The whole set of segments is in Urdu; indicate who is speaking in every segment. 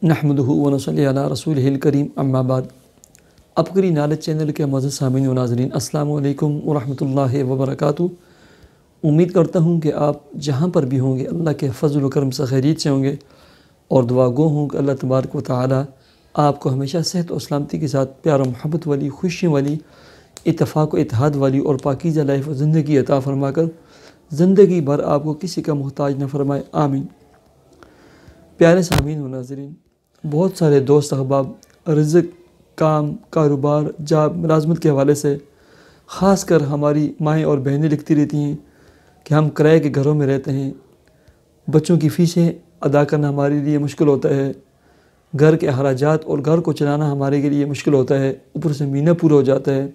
Speaker 1: نحمدہ و نصلی علی رسولہ الکریم اما بعد۔ عبقری نالج چینل کے معزز سامعین و ناظرین، السلام علیکم ورحمۃ اللہ وبرکاتہ۔ امید کرتا ہوں کہ آپ جہاں پر بھی ہوں گے اللہ کے فضل و کرم سے خیریت سے ہوں گے، اور دعا گو ہوں کہ اللہ تبارک و تعالی آپ کو ہمیشہ صحت و سلامتی کے ساتھ پیار و محبت والی، خوشی والی، اتفاق و اتحاد والی اور پاکیزہ لائف و زندگی عطا فرما کر زندگی بھر آپ کو کسی کا محتاج نہ فرمائے، آمین۔ پیارے سامعین و ناظرین، بہت سارے دوست احباب رزق، کام، کاروبار، جاب، ملازمت کے حوالے سے، خاص کر ہماری مائیں اور بہنیں لکھتی رہتی ہیں کہ ہم کرائے کے گھروں میں رہتے ہیں، بچوں کی فیسیں ادا کرنا ہمارے لیے مشکل ہوتا ہے، گھر کے اخراجات اور گھر کو چلانا ہمارے لیے مشکل ہوتا ہے، اوپر سے مہینہ پورا ہو جاتا ہے،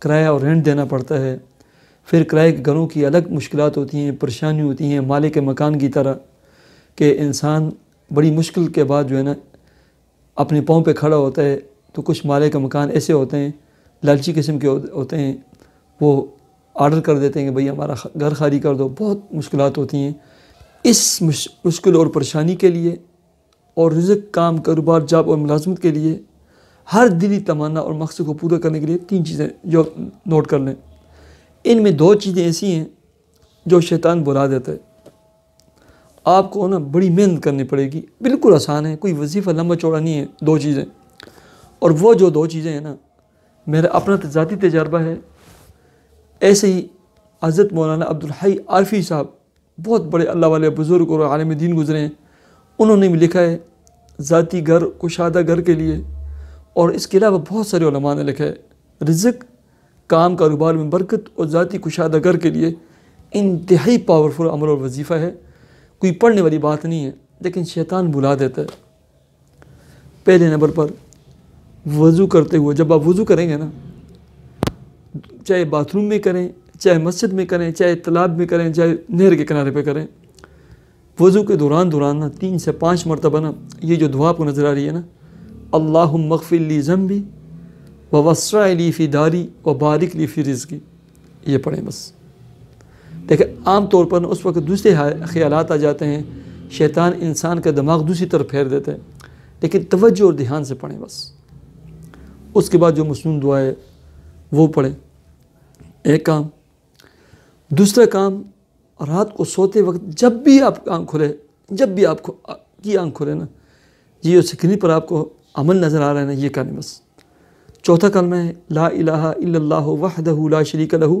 Speaker 1: کرایہ اور رینٹ دینا پڑتا ہے، پھر کرائے کے گھروں کی الگ مشکلات ہوتی ہیں، پریشانی ہوتی ہیں، مالک مکان کی طرح کہ انسان بڑی مشکل کے بعد جو ہے نا اپنے پاؤں پہ کھڑا ہوتا ہے۔ تو کچھ مالک مکان ایسے ہوتے ہیں، لالچی قسم کے ہوتے ہیں، وہ آرڈر کر دیتے ہیں کہ بھئی ہمارا گھر خالی کر دو۔ بہت مشکلات ہوتی ہیں۔ اس مشکل اور پریشانی کے لیے اور رزق، کام، کاروبار، جاب اور ملازمت کے لیے ہر دلی تمنا اور مقصد کو پورا کرنے کے لیے 3 چیزیں جو نوٹ کر لیں۔ ان میں 2 چیزیں ایسی ہیں جو شیطان بلا دیتا ہے۔ آپ کو نا بڑی محنت کرنی پڑے گی، بالکل آسان ہے، کوئی وظیفہ لمبا چوڑا نہیں ہے، 2 چیزیں۔ اور وہ جو 2 چیزیں ہیں نا، میرا اپنا ذاتی تجربہ ہے۔ ایسے ہی حضرت مولانا عبدالحی عارفی صاحب، بہت بڑے اللہ والے بزرگ اور عالم دین گزرے ہیں، انہوں نے بھی لکھا ہے ذاتی گھر، کشادہ گھر کے لیے، اور اس کے علاوہ بہت سارے علماء نے لکھا ہے رزق، کام، کاروبار میں برکت اور ذاتی کشادہ گھر کے لیے انتہائی پاورفل عمل اور وظیفہ ہے، کوئی پڑھنے والی بات نہیں ہے، لیکن شیطان بلا دیتا ہے۔ پہلے نمبر پر وضو کرتے ہوئے، جب آپ وضو کریں گے نا، چاہے باتھ روم میں کریں، چاہے مسجد میں کریں، چاہے تالاب میں کریں، چاہے نہر کے کنارے پہ کریں، وضو کے دوران نا 3 سے 5 مرتبہ نا یہ جو دعا آپ کو نظر آ رہی ہے نا، اللہم اغفر لی ذنبی ووسع لی فی داری وبارک لی فی رزقی، یہ پڑھیں بس۔ دیکھیں عام طور پر اس وقت دوسرے خیالات آ جاتے ہیں، شیطان انسان کا دماغ دوسری طرف پھیر دیتا ہے، لیکن توجہ اور دھیان سے پڑھیں بس۔ اس کے بعد جو مسنون دعا ہے وہ پڑھیں، ایک کام۔ دوسرا کام، رات کو سوتے وقت جب بھی آپ آنکھ کھلے، جب بھی آپ کی آنکھ کھلے نا، یہ جو سکرین پر آپ کو عمل نظر آ رہا ہے نا، یہ کریں بس۔ چوتھا کلمہ ہے لا الہ الا اللہ وحدہ لا شریک لہ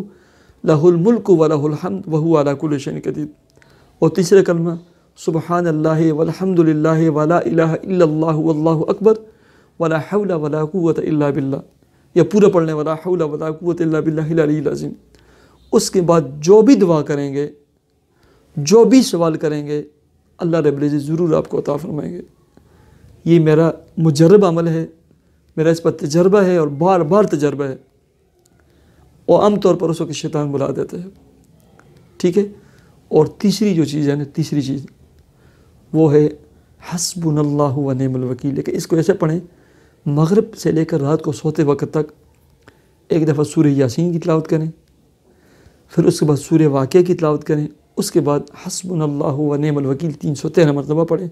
Speaker 1: لہ الملک و لہ الحمد وہو علی کل شیء قدیر۔ اور تیسرا کلمہ سبحان اللہ والحمد للہ ولا الہ الا اللہ واللہ اکبر ولا حول ولا قوة الا باللہ، یا پورا پڑھنے ولا حول ولا قوة الا باللہ العلی العظیم۔ اس کے بعد جو بھی دعا کریں گے، جو بھی سوال کریں گے، اللہ رب العزت ضرور آپ کو عطا فرمائیں گے۔ یہ میرا مجرب عمل ہے، میرا اس پر تجربہ ہے اور بار بار تجربہ ہے، اور عام طور پر اس وقت شیطان بلا دیتا ہے، ٹھیک ہے۔ اور تیسری جو چیز ہے نا، تیسری چیز وہ ہے حسبنا اللہ و نعم الوکیل۔ لیکن اس کو ایسے پڑھیں، مغرب سے لے کر رات کو سوتے وقت تک ایک دفعہ سورہ یاسین کی تلاوت کریں، پھر اس کے بعد سورہ واقعہ کی تلاوت کریں، اس کے بعد حسبنا اللہ و نعم الوکیل 313 مرتبہ پڑھیں،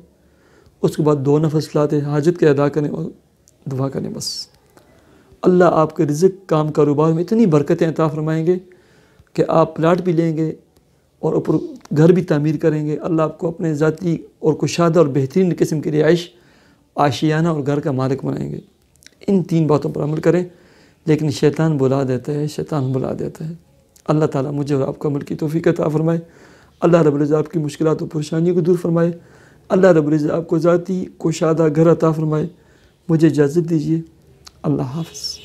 Speaker 1: اس کے بعد 2 نفل صلات حاجت کے ادا کریں اور دعا کریں بس۔ اللہ آپ کے رزق، کام، کاروبار میں اتنی برکتیں عطا فرمائیں گے کہ آپ پلاٹ بھی لیں گے اور اوپر گھر بھی تعمیر کریں گے۔ اللہ آپ کو اپنے ذاتی اور کشادہ اور بہترین قسم کی رہائش، آشیانہ اور گھر کا مالک بنائیں گے۔ ان 3 باتوں پر عمل کریں، لیکن شیطان بلا دیتا ہے، شیطان بلا دیتا ہے۔ اللہ تعالیٰ مجھے اور آپ کو عمل کی توفیق عطا فرمائے۔ اللہ رب العزت آپ کی مشکلات و پریشانیوں کو دور فرمائے۔ اللہ رب العزت آپ کو ذاتی کشادہ گھر عطا فرمائے۔ مجھے اجازت دیجیے، اللہ حافظ۔